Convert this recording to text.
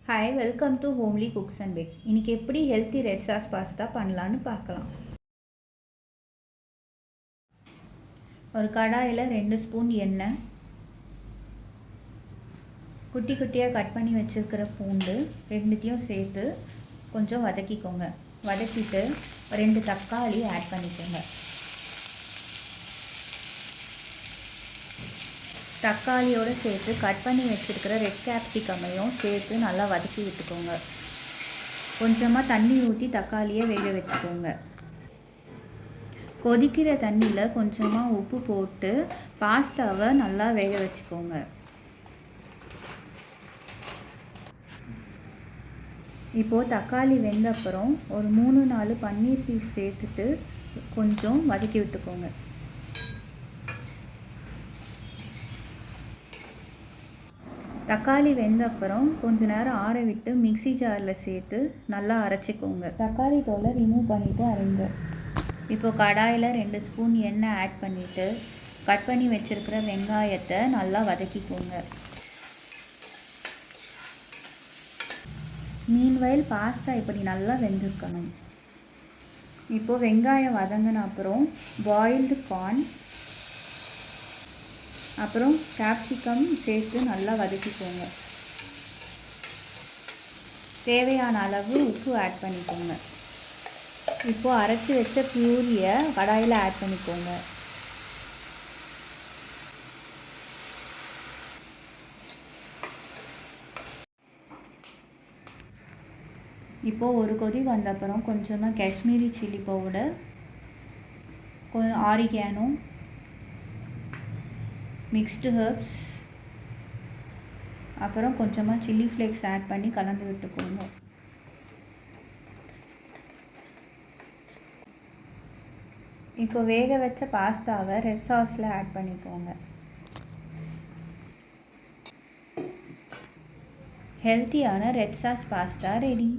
Hi, welcome to Homely Cooks and Bakes. இன்றைக்கி எப்படி healthy red sauce pasta பண்ணலான்னு பார்க்கலாம். ஒரு கடாயில் 2 ஸ்பூன் எண்ணெய், குட்டி குட்டியாக கட் பண்ணி வச்சுருக்கிற பூண்டு ரெண்டுத்தையும் சேர்த்து கொஞ்சம் வதக்கிக்கோங்க. வதக்கிட்டு 2 தக்காளி ஆட் பண்ணிக்கோங்க. தக்காளியோடு சேர்த்து கட் பண்ணி வச்சுருக்கிற ரெட் கேப்சிகமையும் சேர்த்து நல்லா வதக்கி விட்டுக்கோங்க. கொஞ்சமாக தண்ணி ஊற்றி தக்காளியை வேக வச்சுக்கோங்க. கொதிக்கிற தண்ணியில் கொஞ்சமாக உப்பு போட்டு பாஸ்தாவை நல்லா வேக வச்சுக்கோங்க. இப்போது தக்காளி வெந்த அப்புறம் ஒரு 3-4 பன்னீர் பீஸ் சேர்த்துட்டு கொஞ்சம் வதக்கி விட்டுக்கோங்க. தக்காளி வெந்த அப்புறம் கொஞ்ச நேரம் ஆற விட்டு மிக்ஸி ஜாரில் சேர்த்து நல்லா அரைச்சிக்கோங்க. தக்காளி தோலை ரிமூவ் பண்ணிவிட்டு அரைங்க. இப்போது கடாயில் 2 ஸ்பூன் எண்ணெய் ஆட் பண்ணிவிட்டு கட் பண்ணி வச்சுருக்கிற வெங்காயத்தை நல்லா வதக்கிக்கோங்க. மீன்வயல் பாஸ்தா இப்படி நல்லா வெந்திருக்கணும். இப்போது வெங்காயம் வதங்கின அப்புறம் பாயில்டு கார்ன் அப்புறம் கேப்சிகம் சேர்த்து நல்லா வதக்கிக்கோங்க. தேவையான அளவு உப்பு ஆட் பண்ணிக்கோங்க. இப்போது அரைச்சி வச்ச பியூரியை கடாயில் ஆட் பண்ணிக்கோங்க. இப்போது ஒரு கொதி வந்த அப்புறம் கொஞ்சமாக Kashmiri chilli powder, oregano, mixed herbs, அப்புறம் கொஞ்சமாக சில்லி ஃப்ளேக்ஸ் ஆட் பண்ணி கலந்து விட்டுக்கோங்க. இப்போ வேக வச்ச பாஸ்தாவை ரெட் சாஸில் ஆட் பண்ணிக்கோங்க. ஹெல்த்தியான ரெட் சாஸ் பாஸ்தா ரெடி.